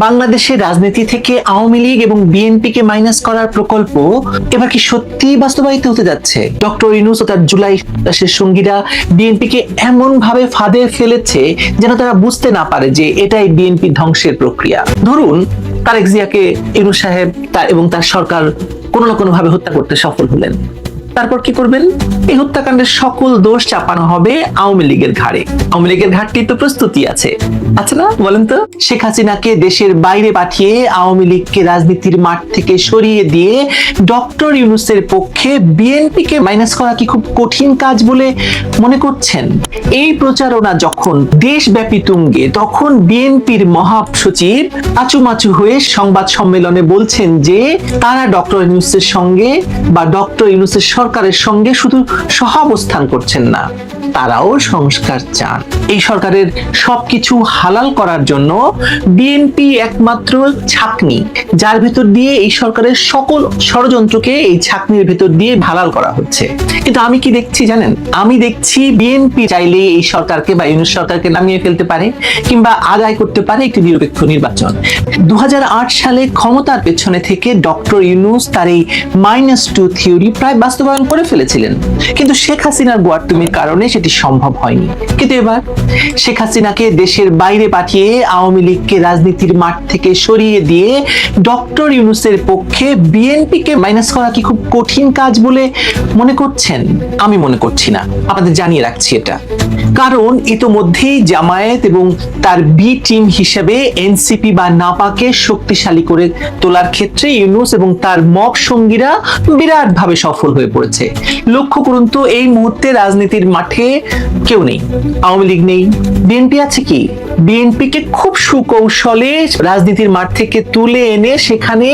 বাংলাদেশের রাজনীতি থেকে আওয়ামী লীগ এবং বিএনপিকে মাইনাস করার প্রকল্প এবার কি সত্যি বাস্তবায়িত হতে যাচ্ছে? ডক্টর ইউনূস ও তার জুলাই সঙ্গীরা বিএনপিকে এমন ভাবে ফাঁদে ফেলেছে যেন তারা বুঝতে না পারে যে এটাই বিএনপি ধ্বংসের প্রক্রিয়া। ধরুন তারেক জিয়াকে ইউনূস সাহেব এবং তার সরকার কোনো না কোনো ভাবে হত্যা করতে সফল হলেন, তারপর কি করবেন? এই হত্যাকাণ্ডের সকল দোষ চাপানো হবে আওয়ামী লীগের ঘাড়ে। আওয়ামী লীগের ঘাটটি তো প্রস্তুতি আছে না, বলেন তো? শেখ হাসিনাকে দেশের বাইরে পাঠিয়ে আওয়ামী লীগকে রাজনীতির মাঠ থেকে সরিয়ে দিয়ে ডক্টর ইউনূসের পক্ষে বিএনপিকে মাইনাস করা কি খুব কঠিন কাজ বলে মনে করছেন? এই প্রচারণা যখন দেশব্যাপী তুঙ্গে, তখন বিএনপির মহাসচিব আচুমাচু হয়ে সংবাদ সম্মেলনে বলছেন যে তারা ডক্টর ইউনূসের সঙ্গে বা ডক্টর ইউনূসের সরকারের সঙ্গে শুধু সহাবস্থান করছেন না, তারাও সংস্কার চান। এই সরকারের সবকিছু হালাল করার জন্য বিএনপি একমাত্র ছাঁকনি, যার ভেতর দিয়ে এই সরকারের সকল ষড়যন্ত্রকে এই ছাঁকনির ভেতর দিয়ে হালাল করা হচ্ছে। কিন্তু আমি কি দেখছি জানেন? আমি দেখছি বিএনপি চাইলে এই সরকারকে বা ইউনূস সরকারকে নামিয়ে ফেলতে পারে কিংবা আদায় করতে পারে একটি নিরপেক্ষ নির্বাচন। 2008 সালে ক্ষমতার পেছনে থেকে ডক্টর ইউনূস তার এই -2 থিওরি প্রায় বাস্তবায়ন করে ফেলেছিলেন, কিন্তু শেখ হাসিনার গোয়ার্তুমির কারণে সেটি সম্ভব হয়নি। কিন্তু এবার শেখ হাসিনাকে দেশের বাইরে পাঠিয়ে আওয়ামী লীগকে রাজনীতির মাঠ থেকে সরিয়ে দিয়ে ডক্টর ইউনূসের পক্ষে বিএনপিকে মাইনাস করা কি খুব কঠিন কাজ বলে মনে করছেন? আমি মনে করছি না, আপনাদের জানিয়ে রাখছি এটা। কারণ ইতোমধ্যেই জামায়াত এবং তার বি টিম হিসেবে এনসিপি বা নাপাকে শক্তিশালী করে তোলার ক্ষেত্রে ইউনূস এবং তার মব সঙ্গীরা বিরাট ভাবে সফল হয়ে পড়েছে। লক্ষ্য করুন তো, এই মুহূর্তে রাজনীতির মাঠে কেউ নেই, আওয়ামী লীগ নেই, বিএনপি আছে কি? বিএনপিকে খুব সুকৌশলে রাজনীতির মাঠ থেকে তুলে এনে সেখানে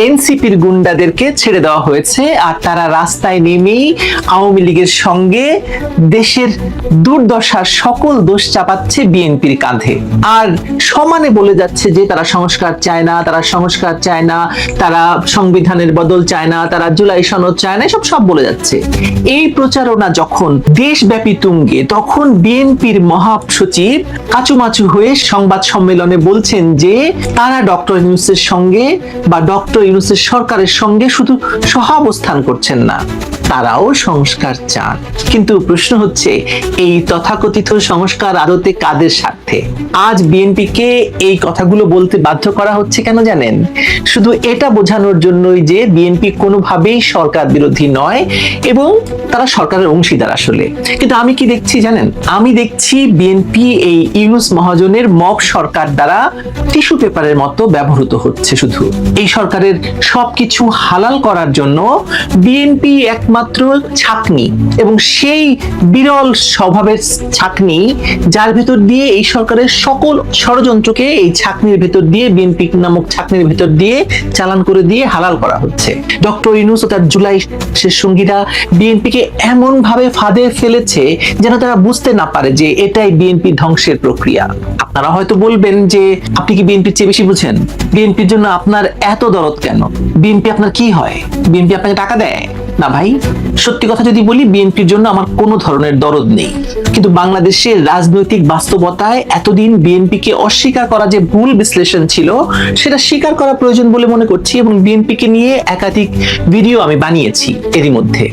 এনসিপির গুন্ডাদেরকে ছেড়ে দেওয়া হয়েছে, আর তারা রাস্তায় নেমেই আওয়ামী লীগের সঙ্গে দেশের দুর্দশার সকল দোষ চাপাচ্ছে বিএনপির কাঁধে, আর সমানে বলে যাচ্ছে যে তারা সংস্কার চায় না, তারা সংস্কার চায় না, তারা সংবিধানের বদল চায় না, তারা জুলাই সনদ চায় না, সব বলে যাচ্ছে। এই প্রচারণা যখন দেশব্যাপী তুঙ্গে, তখন বিএনপির মহাসচিব কাচুমাচু হয়ে সংবাদ সম্মেলনে বলছেন যে তারা ডক্টর ইউনূসের সঙ্গে বা ডক্টর ইউনূসের সরকারের সঙ্গে শুধু সহাবস্থান করছেন না, তারাও সংস্কার চান। কিন্তু প্রশ্ন হচ্ছে, এই তথাকথিত সংস্কার আদতে কাদের স্বার্থে? আজ বিএনপিকে এই কথাগুলো বলতে বাধ্য করা হচ্ছে কেন জানেন? শুধু এটা বোঝানোর জন্যই যে বিএনপি কোনোভাবেই সরকার বিরোধী নয় এবং তারা সরকারের অংশীদার আসলে। কিন্তু আমি কি দেখছি জানেন? আমি দেখছি বিএনপি এই ইউনূস মহাজনের মব সরকার দ্বারা টিস্যু পেপারের মতো ব্যবহৃত হচ্ছে। শুধু এই সরকারের সবকিছু হালাল করার জন্য বিএনপি একমাত্র ছাঁকনি, এবং সেই বিরল স্বভাবের ছাঁকনি যার ভেতর দিয়ে এই সরকারের সকল ষড়যন্ত্রকে এই ছাঁকনির ভেতর দিয়ে, বিএনপি নামক ছাঁকনির ভেতর দিয়ে চালান করে দিয়ে হালাল করা হচ্ছে। ডক্টর ইউনূস ও তার জুলাই সঙ্গীরা বিএনপিকে এমন ভাবে ফাঁদে ফেলেছে যেন তারা বুঝতে না পারে যে এটাই বিএনপি ধ্বংসের প্রক্রিয়া। আপনারা হয়তো বলবেন যে আপনি কি বিএনপির চেয়ে বেশি বুঝেন? বিএনপির জন্য আপনার এত দরদ কেন? বিএনপি আপনার কি হয়? বিএনপি আপনাকে টাকা দেয় না ভাই। সত্যি কথা যদি বলি, বিএনপির জন্য আমার কোনো ধরনের দরদ নেই, কিন্তু বাংলাদেশের রাজনৈতিক বাস্তবতায় এতদিন বিএনপিকে অস্বীকার করা যে ভুল বিশ্লেষণ ছিল, সেটা স্বীকার করা প্রয়োজন বলে মনে করছি, এবং বিএনপিকে নিয়ে একাধিক ভিডিও আমি বানিয়েছি। এরই মধ্যে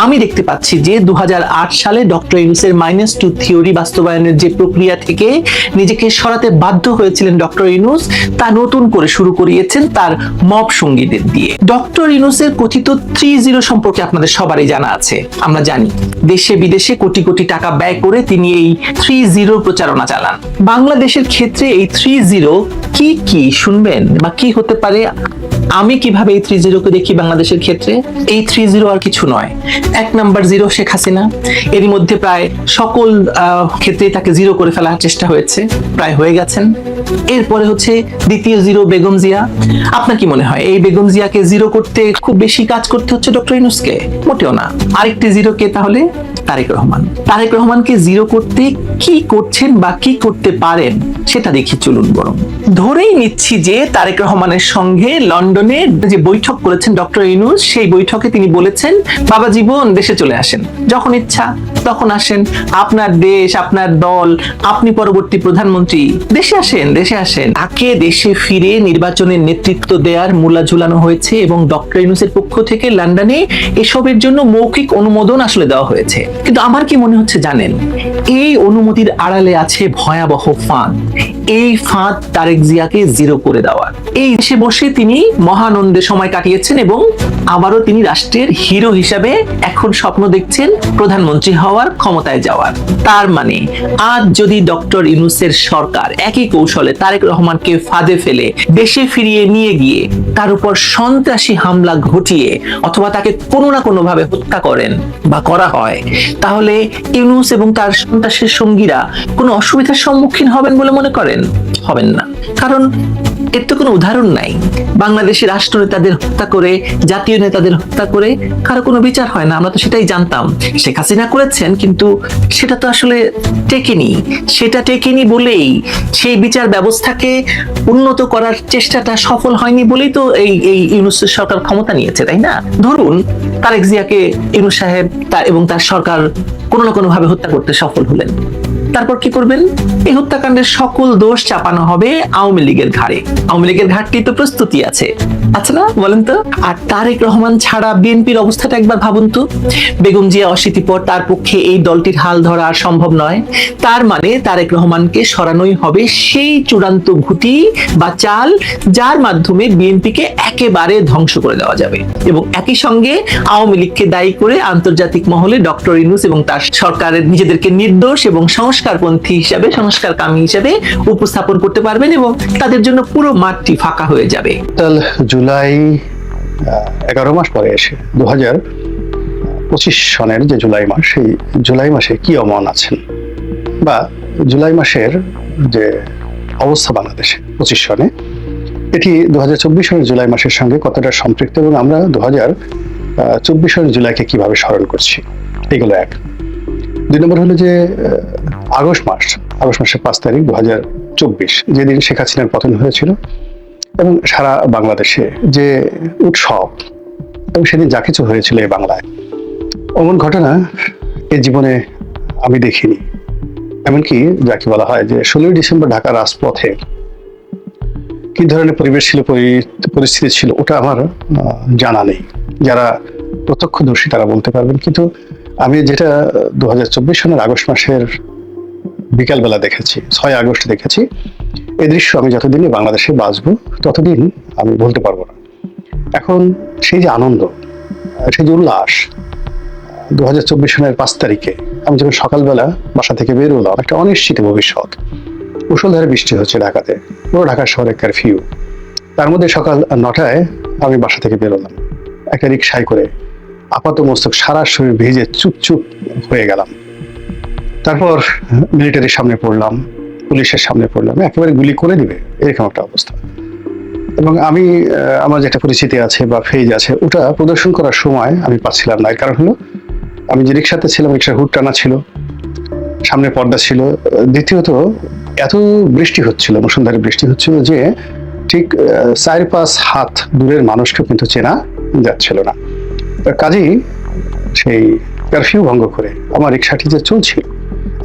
আমি দেখতে পাচ্ছি যে 2008 সালে ডক্টর ইউনূসের -2 থিওরি বাস্তবায়নের যে প্রক্রিয়া থেকে নিজেকে সরাতে বাধ্য হয়েছিলেন ডক্টর ইউনূস, তা নতুন করে শুরু করিয়েছেন তার মব সঙ্গীদের দিয়ে। ডক্টর ইউনূসের কথিত 3-0 সম্পর্কে আপনাদের সবারই জানা আছে। আমরা জানি দেশে বিদেশে কোটি কোটি টাকা ব্যয় করে তিনি এই 3-0 প্রচারণা চালান। বাংলাদেশের ক্ষেত্রে এই 3-0 কি শুনবেন, বা কি হতে পারে? আমি কিভাবে এই 3-0 কে দেখি বাংলাদেশের ক্ষেত্রে? এই 3-0 আর কিছু নয়। 1 নাম্বার 0 শেখ হাসিনা, এরই মধ্যে প্রায় সকল ক্ষেত্রে তাকে 0 করে ফেলার চেষ্টা হয়েছে, প্রায় হয়ে গেছেন। এরপরে হচ্ছে দ্বিতীয় 0 বেগম জিয়া। আপনার কি মনে হয় এই বেগম জিয়াকে 0 করতে খুব বেশি কাজ করতে হচ্ছে ডক্টর ইউনূসকে? মোটেও না। আরেকটি 0 কে তাহলে? তারেক রহমান। তারেক রহমানকে 0 করতে কি করছেন বা কি করতে পারেন সেটা দেখি চলুন। বরং ধরেই নিচ্ছি যে তারেক রহমানের সঙ্গে লন্ডনে যে বৈঠক করেছেন ডক্টর ইউনূস, সেই বৈঠকে তিনি বলেছেন, বাবা জীবন দেশে চলে আসেন, যখন ইচ্ছা তখন আসেন, আপনার দেশ, আপনার দল, আপনি পরবর্তী প্রধানমন্ত্রী, দেশে আসেন, দেশে আসেন। তাকে দেশে ফিরে নির্বাচনের নেতৃত্ব দেওয়ার মূলা ঝুলানো হয়েছে এবং ডক্টর ইউনূসের পক্ষ থেকে লন্ডনে এসবের জন্য মৌখিক অনুমোদন আসলে দেওয়া হয়েছে। কিন্তু আমার কি মনে হচ্ছে জানেন, এই অনুমতির আড়ালে আছে ভয়াবহ ফাঁদ। এই ফাঁদ তারেক জিয়াকে জিরো করে দেওয়ার। এই দেশে বসে তিনি মহানন্দে সময় কাটিয়েছেন এবং আবারও তিনি রাষ্ট্রের হিরো হিসাবে এখন স্বপ্ন দেখছেন প্রধানমন্ত্রী হওয়ার, ক্ষমতায় যাওয়ার। তার মানে আজ যদি ডক্টর ইউনূসের সরকার একই কৌশলে তারেক রহমানকে ফাঁদে ফেলে দেশে ফিরিয়ে নিয়ে গিয়ে তার উপর সন্ত্রাসী হামলা ঘটিয়ে অথবা তাকে কোনো না কোনো ভাবে হত্যা করেন বা করা হয়, তাহলে ইউনূস এবং তার সন্ত্রাসের সঙ্গীরা কোনো অসুবিধার সম্মুখীন হবেন বলে মনে করেন? হবেন না। কারণ এর তো কোনো উদাহরণ নাই। বাংলাদেশের রাষ্ট্র নেতাদের হত্যা করে, জাতীয় নেতাদের হত্যা করে কারো কোনো বিচার হয় না। আমরা তো সেটাই জানতাম। শেখ হাসিনা করেছেন, কিন্তু সেটা তো আসলে টেকেনি। সেটা টেকেনি বলেই, সেই বিচার ব্যবস্থাকে উন্নত করার চেষ্টাটা সফল হয়নি বলেই তো এই ইউনূস সরকার ক্ষমতা নিয়েছে, তাই না? ধরুন তারেক জিয়াকে ইউনূস সাহেব এবং তার সরকার কোনো না কোনো ভাবে হত্যা করতে সফল হলেন, তারপর কি করবেন? এই হত্যাকাণ্ডের সকল দোষ চাপানো হবে আওয়ামী লীগের ঘাড়ে। আওয়ামী লীগের ঘাটটি তো প্রস্তুতি আছে না, বলেন তো? আর তারেক রহমান ছাড়া বিএনপির অবস্থাটা একবার ভাবুন তো। বেগম জিয়া অশীতির পর তার পক্ষে এই দলটির হাল ধরা আর সম্ভব নয়। তার মানে তারেক রহমানকে সরানোই হবে সেই চূড়ান্ত ঘুঁটি বা চাল, যার মাধ্যমে বিএনপিকে একেবারে ধ্বংস করে দেওয়া যাবে এবং একই সঙ্গে আওয়ামী লীগকে দায়ী করে আন্তর্জাতিক মহলে ডক্টর ইউনূস এবং তার সরকারের নিজেদেরকে নির্দোষ এবং সংস্কারপন্থী হিসাবে, সংস্কারকামী হিসাবে উপস্থাপন করতে পারবেন এবং তাদের জন্য পুরো মাঠটি ফাঁকা হয়ে যাবে। জুলাই 11 মাস পরে এসে 2025 সনের যে জুলাই মাস, সেই জুলাই মাসে কি অমন আছেন, বা জুলাই মাসের যে অবস্থা বাংলাদেশে 25 সনে, এটি 2024 সনের জুলাই মাসের সঙ্গে কতটা সম্পৃক্ত এবং আমরা 2024 সনের জুলাইকে কিভাবে স্মরণ করছি, এগুলো এক। 2 নম্বর হলো যে আগস্ট মাসের 5 তারিখ 2024, যেদিন শেখ হাসিনার পতন হয়েছিল এবং সারা বাংলাদেশে যে উৎসব এবং সেদিন যা কিছু হয়েছিল এই বাংলায়, অমন ঘটনা এ জীবনে আমি দেখিনি। এমনকি যাকে বলা হয় যে 16 ডিসেম্বর ঢাকার রাজপথে কি ধরনের পরিবেশ ছিল, পরিস্থিতি ছিল, ওটা আমার জানা নেই। যারা প্রত্যক্ষদর্শী তারা বলতে পারবেন। কিন্তু আমি যেটা 2024 সনের আগস্ট মাসের বিকালবেলা দেখেছি, 6 আগস্ট দেখেছি, এই দৃশ্য আমি যতদিন বাংলাদেশে বাঁচবো ততদিন আমি বলতে পারবো না। এখন সেই যে আনন্দ, সেই যে উল্লাস, 2024 সনের 5 তারিখে আমি যখন সকালবেলা বাসা থেকে বের হলাম, একটা অনিশ্চিত ভবিষ্যৎ, মুষলধারে বৃষ্টি হচ্ছে ঢাকাতে, পুরো ঢাকা শহরে কারফিউ, তার মধ্যে সকাল 9টায় আমি বাসা থেকে বেরোলাম একটা রিকশায় করে, আপাত মস্তক সারা শরীর ভিজে চুপচুপ হয়ে গেলাম। তারপর মিলিটারির সামনে পড়লাম, পুলিশের সামনে পড়লাম, একেবারে গুলি করে দিবে এরকম একটা অবস্থা। এবং আমি আমার যেটা পরিচিতি আছে বা ফেজ আছে, ওটা প্রদর্শন করার সময় আমি পাচ্ছিলাম না। এর কারণ হলো আমি যে রিক্সাতে ছিলাম, রিক্সার হুড টানা ছিল, সামনে পর্দা ছিল, দ্বিতীয়ত এত বৃষ্টি হচ্ছিল, মুষলধারে বৃষ্টি হচ্ছিল যে ঠিক 4-5 হাত দূরের মানুষকেও কিন্তু চেনা যাচ্ছিল না। কাজেই সেই কারফিউ ভঙ্গ করে আমার রিক্সাটি যে চলছিল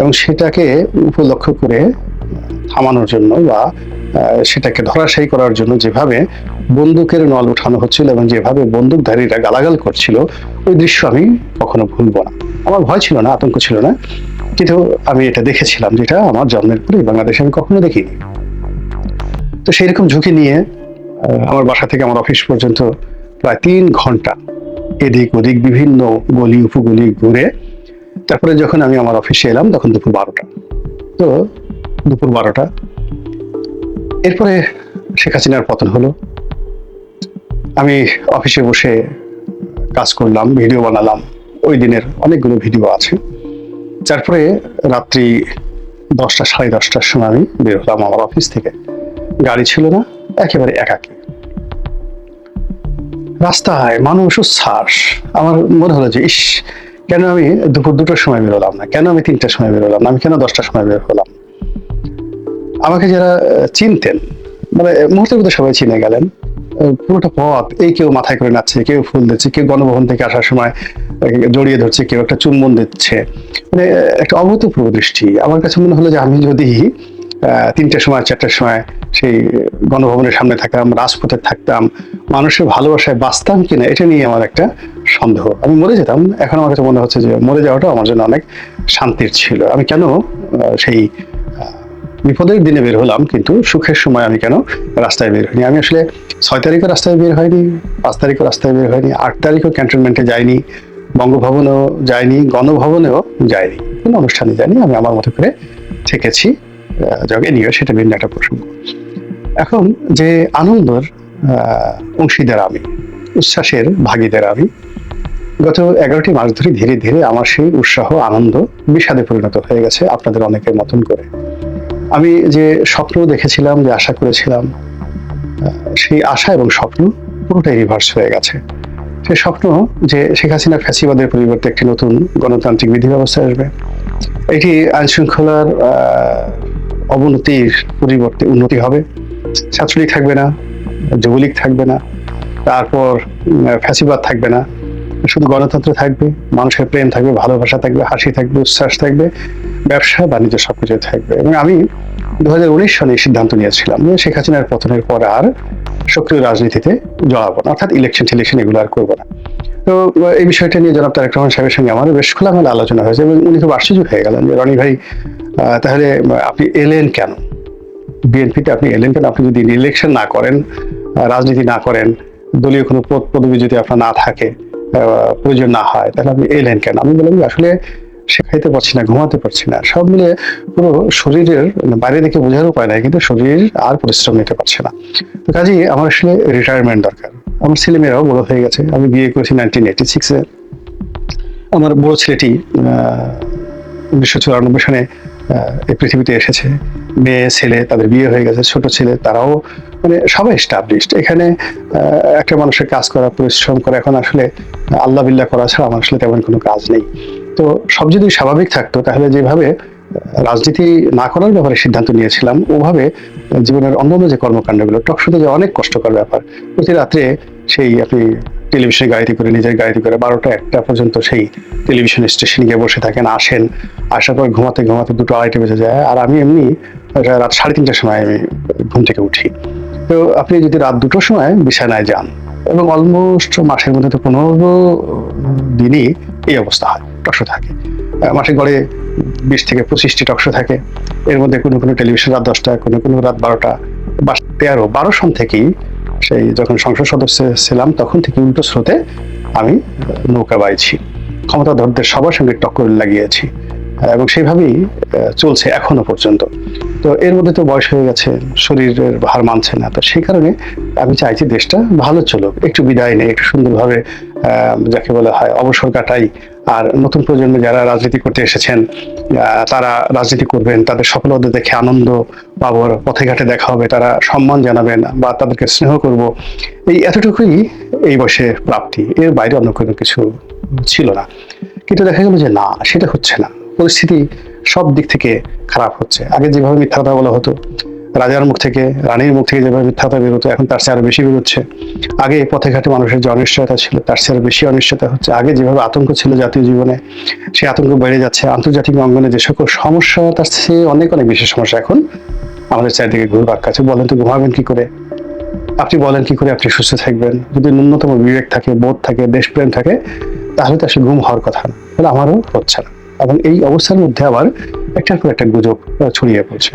এবং সেটাকে উপলক্ষ করে থামানোর জন্য বা সেটাকে ধরাশায়ী করার জন্য যেভাবে বন্দুকের নল উঠানো হচ্ছিল এবং যেভাবে বন্দুকধারীরা গালাগাল করছিল, ওই দৃশ্য আমি কখনো ভুলবো না। আমার ভয় ছিল না, আতঙ্ক ছিল না, কিন্তু আমি এটা দেখেছিলাম, যেটা আমার জন্মের পরে বাংলাদেশে আমি কখনো দেখিনি। তো সেই রকম ঝুঁকি নিয়ে আমার বাসা থেকে আমার অফিস পর্যন্ত প্রায় 3 ঘন্টা এদিক ওদিক বিভিন্ন গলি উপগলি ঘুরে তারপরে যখন আমি আমার অফিসে এলাম তখন দুপুর 12টা। তো দুপুর 12টা, এরপরে শেখ হাসিনার পতন হলো। আমি অফিসে বসে কাজ করলাম, ভিডিও বানালাম, ওই দিনের অনেকগুলো ভিডিও আছে। তারপরে রাত্রি 10টা 10:30টার সময় আমি বের হলাম আমার অফিস থেকে। গাড়ি ছিল না, একেবারে একাকী রাস্তায়, মানুষ উচ্ছ্বাস। আমার মনে হলো যে ইস, কেন আমি দুপুর 2টার সময় বেরোলাম না, কেন আমি 3টার সময় বেরোলাম না, আমি কেন 10টার সময় বের হলাম। আমাকে যারা চিনতেন, মানে মুহূর্তের মধ্যে সবাই চিনে গেলেন। পুরোটা পথ এই কেউ মাথায় করে নাচছে, কেউ ফুল দিচ্ছে, কেউ গণভবন থেকে আসার সময় জড়িয়ে ধরছে, কেউ একটা চুম্বন দিচ্ছে, মানে একটা অভূতপূর্ব দৃষ্টি। আমার কাছে মনে হলো যে আমি যদি 3টার সময় 4টার সময় সেই গণভবনের সামনে থাকতাম, রাজপথে থাকতাম, মানুষের ভালোবাসায় বাঁচতাম কিনা এটা নিয়ে আমার একটা সন্দেহ। আমি মরে যেতাম, এখন আমার কাছে মনে হচ্ছে যে মরে যাওয়াটা আমার জন্য অনেক শান্তির ছিল। আমি কেন সেই বিপদের দিনে বের হলাম, কিন্তু সুখের সময় আমি কেন রাস্তায় বের হইনি? আমি আসলে 6 তারিখও রাস্তায় বের হয়নি, 5 তারিখও রাস্তায় বের হয়নি, 8 তারিখও ক্যান্টনমেন্টে যাইনি, বঙ্গভবনেও যাইনি, গণভবনেও যাইনি, কোনো অনুষ্ঠানে যাইনি। আমি আমার মতো করে থেকেছি। নিয়ে সেটা ভিন্ন একটা প্রসঙ্গ। এখন যে আনন্দের অংশীদার আমি, উচ্ছ্বাসের ভাগীদার আমি, গত 11টি মাস ধরে ধীরে ধীরে আমার সেই উৎসাহ আনন্দ বিষাদে পরিণত হয়ে গেছে আপনাদের অনেকের মতন করে। আমি যে স্বপ্ন দেখেছিলাম, যে আশা করেছিলাম, সেই আশা এবং স্বপ্ন পুরোটাই রিভার্স হয়ে গেছে। সেই স্বপ্ন যে শেখ হাসিনা ফ্যাসিবাদের পরিবর্তে একটি নতুন গণতান্ত্রিক বিধি ব্যবস্থা আসবে, এটি আইন শৃঙ্খলার অবনতির পরিবর্তে উন্নতি হবে, ছাত্রলীগ থাকবে না, যুবলীগ থাকবে না, তারপর ফ্যাসিবাদ থাকবে না, শুধু গণতন্ত্র থাকবে, মানুষের প্রেম থাকবে, ভালোবাসা থাকবে, হাসি থাকবে, উচ্ছ্বাস থাকবে, ব্যবসা বাণিজ্য সবকিছু থাকবে। এবং আমি 2019 সালে সিদ্ধান্ত নিয়েছিলাম যে শেখ হাসিনার পতনের পর আর সক্রিয় রাজনীতিতে জড়াবো না, অর্থাৎ ইলেকশন এগুলো আর করবো না। তো এই বিষয়টা নিয়ে জনাব তারেক রহমান সাহেবের সঙ্গে আমার বেশ খোলামেলা আলোচনা হয়েছে এবং উনি খুব আশ্চর্য হয়ে গেলেন যে রনি ভাই, তাহলে আপনি এলেন কেন বিএনপিতে? আপনি এলেন কেন? আপনি যদি ইলেকশন না করেন, রাজনীতি না করেন, দলীয় কোনো পদ পদবি যদি আপনার না থাকে, প্রয়োজন না হয়, তাহলে আপনি এলেন কেন? আমি বললাম আসলে শেখাইতে পারছি না, ঘুমাতে পারছি না, সব মিলে পুরো শরীরের বাইরে দেখে বোঝার উপায় নাই, কিন্তু শরীর আর পরিশ্রম নিতে পারছে না। তো কাজেই আমার আসলে রিটায়ারমেন্ট দরকার। আমার ছেলেমেয়েরাও বড় হয়ে গেছে। আমি বিয়ে করেছি 1986-এ। আমার বড় ছেলেটি 1994 সালে এই পৃথিবীতে এসেছে। মেয়ে ছেলে তাদের বিয়ে হয়ে গেছে, ছোট ছেলে তারাও মানে সবাই এস্টাবলিশড। এখানে একটা মানুষের কাজ করা, পরিশ্রম করা, এখন আসলে আল্লাহ বিল্লাহ করা ছাড়া আমার আসলে তেমন কোনো কাজ নেই। তো সব যদি স্বাভাবিক থাকতো, তাহলে যেভাবে রাজনীতি না করার ব্যাপারে সিদ্ধান্ত নিয়েছিলাম, ওভাবে জীবনের অন্যান্য যে কর্মকাণ্ডগুলো, টকশোতে যে অনেক কষ্টকর ব্যাপার, প্রতি রাত্রে সেই আপনি টেলিভিশনে গাড়িতে করে, নিজের গাড়িতে করে 12টা-1টা পর্যন্ত সেই টেলিভিশন স্টেশনে গিয়ে বসে থাকেন, আসেন, আসার পর ঘুমাতে ঘুমাতে 2টো-2:30 বেজে যায়। আর আমি এমনি রাত 3:30টার সময় আমি ঘুম থেকে উঠি। তো আপনি যদি রাত 2টোর সময় বিছানায় যান, এবং অলমোস্ট মাসের মধ্যে তো 15 দিনই এই অবস্থা হয়, টকশো থাকে। মাসে গড়ে 20 থেকে 25টি টকশো থাকে। এর মধ্যে কোনো টেলিভিশন রাত 10টা, কোনো রাত 12টা বা 13-12 সন থেকেই, সেই যখন সংসদ সদস্য ছিলাম তখন থেকে উল্টো স্রোতে আমি নৌকা বাইছি, ক্ষমতাধরদের সবার সঙ্গে টক্কর লাগিয়েছি, এবং সেইভাবেই চলছে এখনো পর্যন্ত। তো এর মধ্যে তো বয়স হয়ে গেছে, শরীরের ভার মানছে না। তো সেই কারণে আমি চাইছি দেশটা ভালো চলুক, একটু বিদায় নেই, একটু সুন্দরভাবে যাকে বলা হয় অবসর কাটাই। আর নতুন প্রজন্মে যারা রাজনীতি করতে এসেছেন, তারা রাজনীতি করবেন, তাদের সফলতা দেখে আনন্দ পাবো, পথে ঘাটে দেখা হবে, তারা সম্মান জানাবেন বা তাদেরকে স্নেহ করব, এই এতটুকুই এই বয়সে প্রাপ্তি। এর বাইরে অন্য কোনো কিছু ছিল না। কিন্তু দেখা গেল যে না, সেটা হচ্ছে না। পরিস্থিতি সব দিক থেকে খারাপ হচ্ছে। আগে যেভাবে মিথ্যা কথা বলা হতো, রাজার মুখ থেকে, রানীর মুখ থেকে যেভাবে মিথ্যা কথা বেরোতো, এখন তার চেয়ে আরো বেশি বেরোচ্ছে। আগে পথে ঘাটে মানুষের যে অনিশ্চয়তা ছিল, তার চেয়ে আরো বেশি অনিশ্চয়তা হচ্ছে। আগে যেভাবে আতঙ্ক ছিল জাতীয় জীবনে, সেই আতঙ্ক বেড়ে যাচ্ছে। আন্তর্জাতিক অঙ্গনে যে সকল সমস্যা, তার চেয়ে অনেক বেশি সমস্যা এখন আমাদের চারিদিকে ঘুরপাক খাচ্ছে। বলেন তো ঘুমাবেন কি করে? আপনি বলেন কি করে আপনি সুস্থ থাকবেন? যদি ন্যূনতম বিবেক থাকে, বোধ থাকে, দেশপ্রেম থাকে, তাহলে তো আসলে ঘুম হওয়ার কথা না। তাহলে আমারও হচ্ছে না। এবং এই অবস্থার মধ্যে আবার একটার পর একটা গুজব ছড়িয়ে পড়ছে।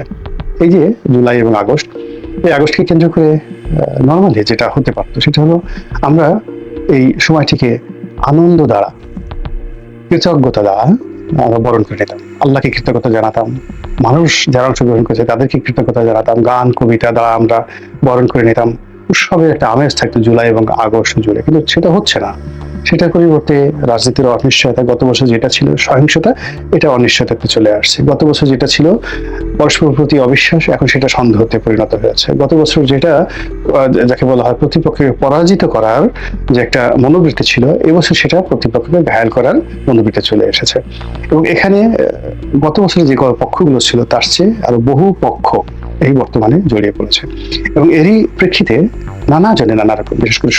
এই যে জুলাই এবং আগস্ট, এই আগস্টকে কেন্দ্র করে নর্মালি যেটা হতে পারতো, সেটা হলো আমরা এই সময়টিকে আনন্দ দ্বারা, কৃতজ্ঞতা দ্বারা আমরা বরণ করে নিতাম। আল্লাহকে কৃতজ্ঞতা জানাতাম, মানুষ যারা অংশগ্রহণ করেছে তাদেরকে কৃতজ্ঞতা জানাতাম, গান কবিতা দ্বারা আমরা বরণ করে নিতাম। উৎসবের একটা আমেজ থাকতো জুলাই এবং আগস্ট জুড়ে, কিন্তু সেটা হচ্ছে না। সেটার পরিবর্তে রাজনীতির অনিশ্চয়তা, গত বছর যেটা ছিল সহিংসতা, এটা অনিশ্চয়তাতে চলে আসছে। গত বছর যেটা ছিল পরস্পর প্রতি অবিশ্বাস, এখন সেটা সন্দেহতে পরিণত হয়েছে। গত বছর যেটা যাকে বলা হয় প্রতিপক্ষকে পরাজিত করার যে একটা মনোবৃত্তি ছিল, এবছর সেটা প্রতিপক্ষকে ঘায়াল করার মনোবৃত্তি চলে এসেছে। এবং এখানে গত বছরে যে পক্ষগুলো ছিল, তার চেয়ে আরো বহু পক্ষ এই বর্তমানে জড়িয়ে পড়েছে। এবং এরই প্রেক্ষিতে নানা জনে নানা রকম, বিশেষ করে